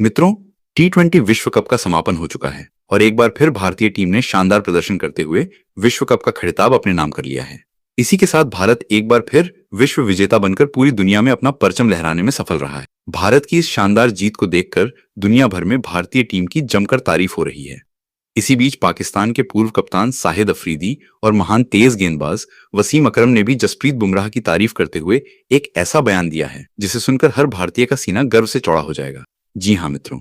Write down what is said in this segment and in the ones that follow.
मित्रों, T20 विश्व cup का समापन हो चुका है और एक बार फिर भारतीय टीम ने शानदार प्रदर्शन करते हुए विश्व कप का खिताब अपने नाम कर लिया है। इसी के साथ भारत एक बार फिर विश्व विजेता बनकर पूरी दुनिया में अपना परचम लहराने में सफल रहा है। भारत की इस शानदार जीत को देखकर दुनिया भर में भारतीय टीम की जमकर तारीफ हो रही है। इसी बीच पाकिस्तान के पूर्व कप्तान शाहिद अफरीदी और महान तेज गेंदबाज वसीम अकरम ने भी जसप्रीत बुमराह की तारीफ करते हुए एक ऐसा बयान दिया है जिसे सुनकर हर भारतीय का सीना गर्व से चौड़ा हो जाएगा। जी हाँ मित्रों,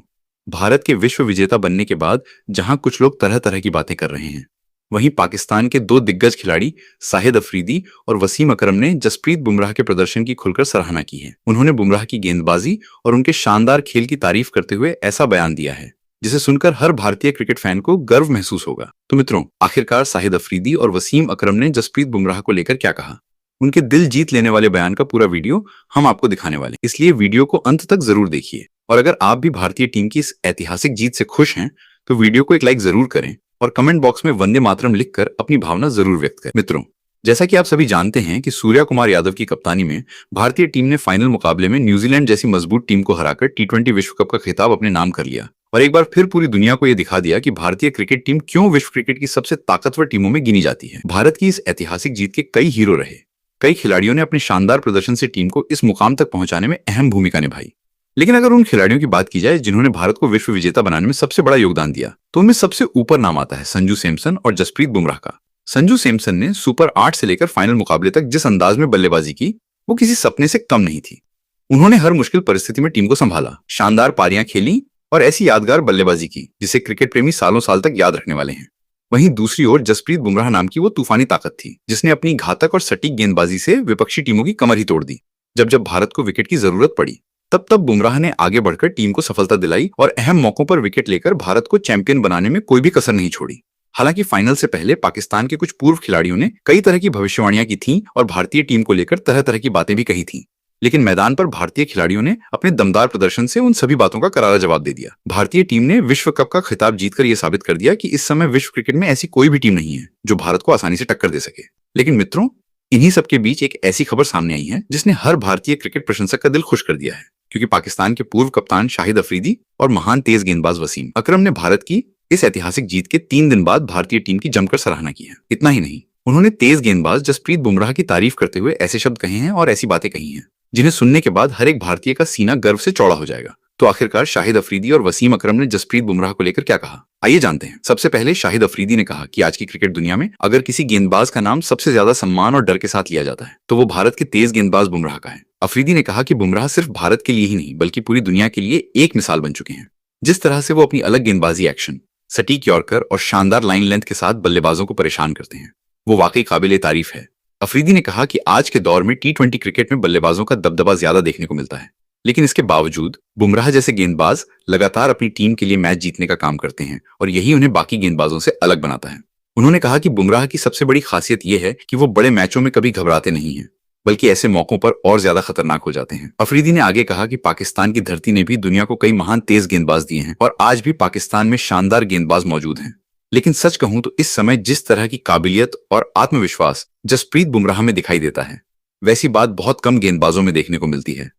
भारत के विश्व विजेता बनने के बाद जहां कुछ लोग तरह तरह की बातें कर रहे हैं, वहीं पाकिस्तान के दो दिग्गज खिलाड़ी शाहिद अफरीदी और वसीम अकरम ने जसप्रीत बुमराह के प्रदर्शन की खुलकर सराहना की है। उन्होंने बुमराह की गेंदबाजी और उनके शानदार खेल की तारीफ करते हुए ऐसा बयान दिया है जिसे सुनकर हर भारतीय क्रिकेट फैन को गर्व महसूस होगा। तो मित्रों, आखिरकार शाहिद अफरीदी और वसीम अकरम ने जसप्रीत बुमराह को लेकर क्या कहा, उनके दिल जीत लेने वाले बयान का पूरा वीडियो हम आपको दिखाने वाले, इसलिए वीडियो को अंत तक जरूर देखिए। और अगर आप भी भारतीय टीम की इस ऐतिहासिक जीत से खुश हैं तो वीडियो को एक लाइक जरूर करें और कमेंट बॉक्स में वंदे मातरम लिखकर अपनी भावना जरूर व्यक्त करें। मित्रों, जैसा कि आप सभी जानते हैं कि सूर्या कुमार यादव की कप्तानी में भारतीय टीम ने फाइनल मुकाबले में न्यूजीलैंड जैसी मजबूत टीम को हराकर T20 विश्व कप का खिताब अपने नाम कर लिया और एक बार फिर पूरी दुनिया को यह दिखा दिया कि भारतीय क्रिकेट टीम क्यों विश्व क्रिकेट की सबसे ताकतवर टीमों में गिनी जाती है। भारत की इस ऐतिहासिक जीत के कई हीरो रहे। कई खिलाड़ियों ने अपने शानदार प्रदर्शन से टीम को इस मुकाम तक पहुंचाने में अहम भूमिका निभाई। लेकिन अगर उन खिलाड़ियों की बात की जाए जिन्होंने भारत को विश्व विजेता बनाने में सबसे बड़ा योगदान दिया, तो उनमें सबसे ऊपर नाम आता है संजू सैमसन और जसप्रीत बुमराह का। संजू सैमसन ने सुपर 8 से लेकर फाइनल मुकाबले तक जिस अंदाज में बल्लेबाजी की, वो किसी सपने से कम नहीं थी। उन्होंने हर मुश्किल परिस्थिति में टीम को संभाला, शानदार पारियां खेली और ऐसी यादगार बल्लेबाजी की जिसे क्रिकेट प्रेमी सालों साल तक याद रखने वाले हैं। वहीं दूसरी ओर जसप्रीत बुमराह नाम की वो तूफानी ताकत थी जिसने अपनी घातक और सटीक गेंदबाजी से विपक्षी टीमों की कमर ही तोड़ दी। जब जब भारत को विकेट की जरूरत पड़ी तब तब बुमराह ने आगे बढ़कर टीम को सफलता दिलाई और अहम मौकों पर विकेट लेकर भारत को चैंपियन बनाने में कोई भी कसर नहीं छोड़ी। हालांकि फाइनल से पहले पाकिस्तान के कुछ पूर्व खिलाड़ियों ने कई तरह की भविष्यवाणियां की थीं और भारतीय टीम को लेकर तरह तरह की बातें भी कही थीं, लेकिन मैदान पर भारतीय खिलाड़ियों ने अपने दमदार प्रदर्शन से उन सभी बातों का करारा जवाब दे दिया। भारतीय टीम ने विश्व कप का खिताब जीतकर यह साबित कर दिया कि इस समय विश्व क्रिकेट में ऐसी कोई भी टीम नहीं है जो भारत को आसानी से टक्कर दे सके। लेकिन मित्रों, इन्हीं सबके बीच एक ऐसी खबर सामने आई है जिसने हर भारतीय क्रिकेट प्रशंसक का दिल खुश कर दिया है, क्योंकि पाकिस्तान के पूर्व कप्तान शाहिद अफरीदी और महान तेज गेंदबाज वसीम अकरम ने भारत की इस ऐतिहासिक जीत के 3 दिन बाद भारतीय टीम की जमकर सराहना की है। इतना ही नहीं, उन्होंने तेज गेंदबाज जसप्रीत बुमराह की तारीफ करते हुए ऐसे शब्द कहे हैं और ऐसी बातें कही हैं जिन्हें सुनने के बाद हर एक भारतीय का सीना गर्व से चौड़ा हो जाएगा। तो आखिरकार शाहिद अफरीदी और वसीम अकरम ने जसप्रीत बुमराह को लेकर क्या कहा, आइए जानते हैं। सबसे पहले शाहिद अफरीदी ने कहा कि आज की क्रिकेट दुनिया में अगर किसी गेंदबाज का नाम सबसे ज्यादा सम्मान और डर के साथ लिया जाता है तो वो भारत के तेज गेंदबाज बुमराह का है। अफरीदी ने कहा कि बुमराह सिर्फ भारत के लिए ही नहीं बल्कि पूरी दुनिया के लिए एक मिसाल बन चुके हैं। जिस तरह से वो अपनी अलग गेंदबाजी एक्शन, सटीक यॉर्कर और शानदार लाइन लेंथ के साथ बल्लेबाजों को परेशान करते हैं, वो वाकई काबिले तारीफ है। अफरीदी ने कहा कि आज के दौर में T20 क्रिकेट में बल्लेबाजों का दबदबा ज्यादा देखने को मिलता है, लेकिन इसके बावजूद बुमराह जैसे गेंदबाज लगातार अपनी टीम के लिए मैच जीतने का काम करते हैं और यही उन्हें बाकी गेंदबाजों से अलग बनाता है। उन्होंने कहा कि बुमराह की सबसे बड़ी खासियत यह है कि वो बड़े मैचों में कभी घबराते नहीं हैं, बल्कि ऐसे मौकों पर और ज्यादा खतरनाक हो जाते हैं। अफरीदी ने आगे कहा कि पाकिस्तान की धरती ने भी दुनिया को कई महान तेज गेंदबाज दिए हैं और आज भी पाकिस्तान में शानदार गेंदबाज मौजूद हैं, लेकिन सच कहूं तो इस समय जिस तरह की काबिलियत और आत्मविश्वास जसप्रीत बुमराह में दिखाई देता है, वैसी बात बहुत कम गेंदबाजों में देखने को मिलती है।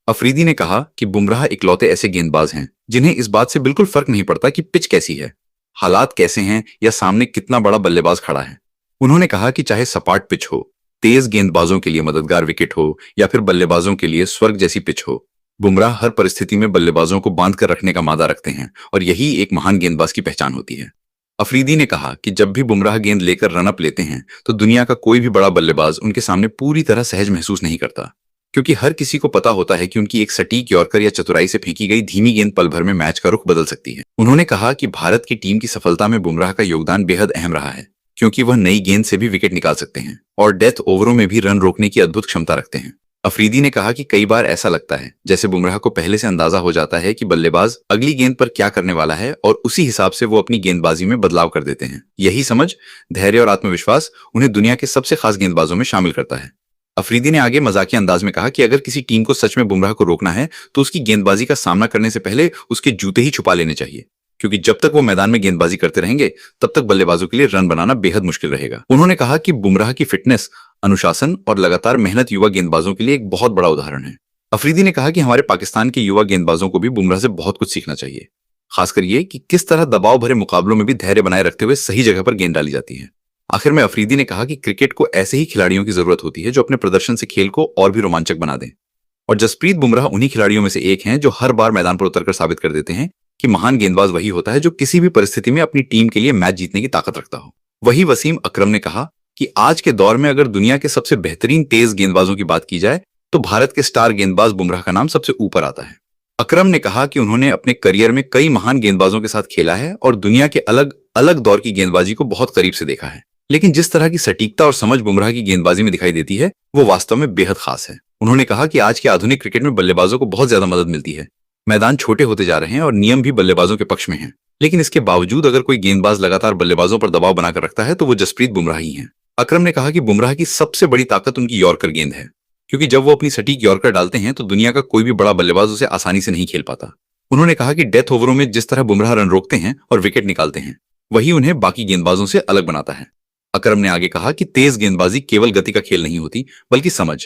अफरीदी ने कहा कि बुमराह इकलौते ऐसे गेंदबाज हैं जिन्हें इस बात से बिल्कुल फर्क नहीं पड़ता कि पिच कैसी है, हालात कैसे हैं या सामने कितना बड़ा बल्लेबाज खड़ा है। उन्होंने कहा कि चाहे सपाट पिच हो, तेज गेंदबाजों के लिए मददगार विकेट हो या फिर बल्लेबाजों के लिए स्वर्ग जैसी पिच हो, बुमराह हर परिस्थिति में बल्लेबाजों को बांध कर रखने का मादा रखते हैं और यही एक महान गेंदबाज की पहचान होती है। अफरीदी ने कहा कि जब भी बुमराह गेंद लेकर रनअप लेते हैं तो दुनिया का कोई भी बड़ा बल्लेबाज उनके सामने पूरी तरह सहज महसूस नहीं करता, क्योंकि हर किसी को पता होता है कि उनकी एक सटीक यॉर्कर या चतुराई से फेंकी गई धीमी गेंद पल भर में मैच का रुख बदल सकती है। उन्होंने कहा कि भारत की टीम की सफलता में बुमराह का योगदान बेहद अहम रहा है, क्योंकि वह नई गेंद से भी विकेट निकाल सकते हैं और डेथ ओवरों में भी रन रोकने की अद्भुत क्षमता रखते हैं। अफरीदी ने कहा कि कई बार ऐसा लगता है जैसे बुमराह को पहले से अंदाजा हो जाता है कि बल्लेबाज अगली गेंद पर क्या करने वाला है और उसी हिसाब से वो अपनी गेंदबाजी में बदलाव कर देते हैं। यही समझ, धैर्य और आत्मविश्वास उन्हें दुनिया के सबसे खास गेंदबाजों में शामिल करता है। अफरीदी ने आगे मजाकिया अंदाज में कहा कि अगर किसी टीम को सच में बुमराह को रोकना है तो उसकी गेंदबाजी का सामना करने से पहले उसके जूते ही छुपा लेने चाहिए, क्योंकि जब तक वो मैदान में गेंदबाजी करते रहेंगे तब तक बल्लेबाजों के लिए रन बनाना बेहद मुश्किल रहेगा। उन्होंने कहा कि बुमराह की फिटनेस, अनुशासन और लगातार मेहनत युवा गेंदबाजों के लिए एक बहुत बड़ा उदाहरण है। अफरीदी ने कहा कि हमारे पाकिस्तान के युवा गेंदबाजों को भी बुमराह से बहुत कुछ सीखना चाहिए, खासकर ये कि किस तरह दबाव भरे मुकाबलों में भी धैर्य बनाए रखते हुए सही जगह पर गेंद डाली जाती है। आखिर में अफरीदी ने कहा कि क्रिकेट को ऐसे ही खिलाड़ियों की जरूरत होती है जो अपने प्रदर्शन से खेल को और भी रोमांचक बना दें, और जसप्रीत बुमराह उन्हीं खिलाड़ियों में से एक हैं जो हर बार मैदान पर उतरकर साबित कर देते हैं कि महान गेंदबाज वही होता है जो किसी भी परिस्थिति में अपनी टीम के लिए मैच जीतने की ताकत रखता हो। वही वसीम अकरम ने कहा कि आज के दौर में अगर दुनिया के सबसे बेहतरीन तेज गेंदबाजों की बात की जाए तो भारत के स्टार गेंदबाज बुमराह का नाम सबसे ऊपर आता है। अकरम ने कहा कि उन्होंने अपने करियर में कई महान गेंदबाजों के साथ खेला है और दुनिया के अलग अलग दौर की गेंदबाजी को बहुत करीब से देखा है, लेकिन जिस तरह की सटीकता और समझ बुमराह की गेंदबाजी में दिखाई देती है वो वास्तव में बेहद खास है। उन्होंने कहा कि आज के आधुनिक क्रिकेट में बल्लेबाजों को बहुत ज्यादा मदद मिलती है, मैदान छोटे होते जा रहे हैं और नियम भी बल्लेबाजों के पक्ष में हैं, लेकिन इसके बावजूद अगर कोई गेंदबाज लगातार बल्लेबाजों पर दबाव बनाकर रखता है तो वो जसप्रीत बुमराह ही हैं। अकरम ने कहा कि बुमराह की सबसे बड़ी ताकत उनकी यॉर्कर गेंद है, क्योंकि जब वो अपनी सटीक यॉर्कर डालते हैं तो दुनिया का कोई भी बड़ा बल्लेबाज उसे आसानी से नहीं खेल पाता। उन्होंने कहा कि डेथ ओवरों में जिस तरह बुमराह रन रोकते हैं और विकेट निकालते हैं वही उन्हें बाकी गेंदबाजों से अलग बनाता है। अकरम ने आगे कहा कि तेज गेंदबाजी केवल गति का खेल नहीं होती बल्कि समझ,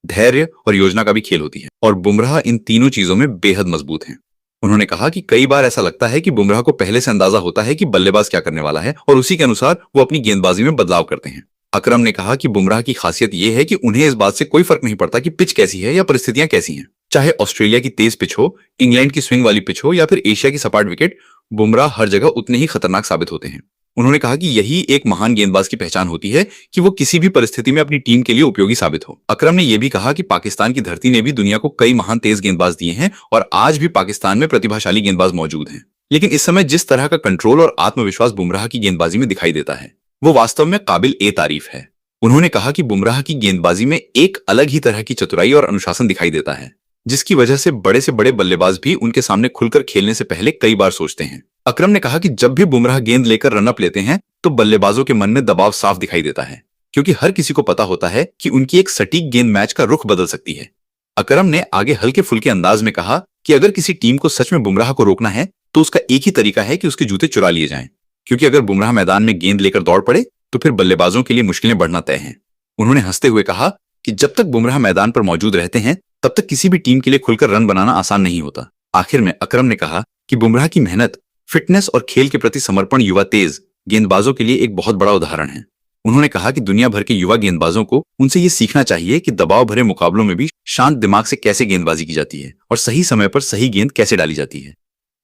धैर्य और योजना का भी खेल होती है, और बुमराह इन तीनों चीजों में बेहद मजबूत हैं। उन्होंने कहा कि कई बार ऐसा लगता है कि बुमराह को पहले से अंदाजा होता है कि बल्लेबाज क्या करने वाला है और उसी के अनुसार वो अपनी गेंदबाजी में बदलाव करते हैं। अकरम ने कहा कि बुमराह की खासियत यह है कि उन्हें इस बात से कोई फर्क नहीं पड़ता कि पिच कैसी है या परिस्थितियां कैसी हैं। चाहे ऑस्ट्रेलिया की तेज पिच हो, इंग्लैंड की स्विंग वाली पिच हो या फिर एशिया की सपाट विकेट, बुमराह हर जगह उतने ही खतरनाक साबित होते हैं। उन्होंने कहा कि यही एक महान गेंदबाज की पहचान होती है कि वो किसी भी परिस्थिति में अपनी टीम के लिए उपयोगी साबित हो। अकरम ने यह भी कहा कि पाकिस्तान की धरती ने भी दुनिया को कई महान तेज गेंदबाज दिए हैं और आज भी पाकिस्तान में प्रतिभाशाली गेंदबाज मौजूद हैं, लेकिन इस समय जिस तरह का कंट्रोल और आत्मविश्वास बुमराह की गेंदबाजी में दिखाई देता है वो वास्तव में काबिल ए तारीफ है। उन्होंने कहा कि बुमराह की गेंदबाजी में एक अलग ही तरह की चतुराई और अनुशासन दिखाई देता है, जिसकी वजह से बड़े बल्लेबाज भी उनके सामने खुलकर खेलने से पहले कई बार सोचते हैं। अकरम ने कहा कि जब भी बुमराह गेंद लेकर रनअप लेते हैं तो बल्लेबाजों के मन में दबाव साफ दिखाई देता है, क्योंकि हर किसी को पता होता है कि उनकी एक सटीक गेंद मैच का रुख बदल सकती है। अकरम ने आगे हल्के फुल्के अंदाज में कहा कि अगर किसी टीम को सच में बुमराह को रोकना है तो उसका एक ही तरीका है कि उसके जूते चुरा लिए जाएं, क्योंकि अगर बुमराह मैदान में गेंद लेकर दौड़ पड़े तो फिर बल्लेबाजों के लिए मुश्किलें बढ़ना तय हैं। उन्होंने हंसते हुए कहा कि जब तक बुमराह मैदान पर मौजूद रहते हैं तब तक किसी भी टीम के लिए खुलकर रन बनाना आसान नहीं होता। आखिर में अकरम ने कहा कि बुमराह की मेहनत, फिटनेस और खेल के प्रति समर्पण युवा तेज गेंदबाजों के लिए एक बहुत बड़ा उदाहरण है। उन्होंने कहा कि दुनिया भर के युवा गेंदबाजों को उनसे ये सीखना चाहिए कि दबाव भरे मुकाबलों में भी शांत दिमाग से कैसे गेंदबाजी की जाती है और सही समय पर सही गेंद कैसे डाली जाती है।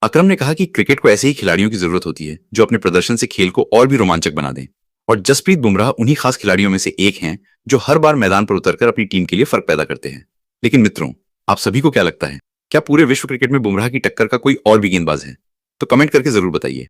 अकरम ने कहा कि क्रिकेट को ऐसे ही खिलाड़ियों की जरूरत होती है जो अपने प्रदर्शन से खेल को और भी रोमांचक बना दें, और जसप्रीत बुमराह उन्हीं खास खिलाड़ियों में से एक हैं जो हर बार मैदान पर उतरकर अपनी टीम के लिए फर्क पैदा करते हैं। लेकिन मित्रों, आप सभी को क्या लगता है, क्या पूरे विश्व क्रिकेट में बुमराह की टक्कर का कोई और भी गेंदबाज है? तो कमेंट करके जरूर बताइए।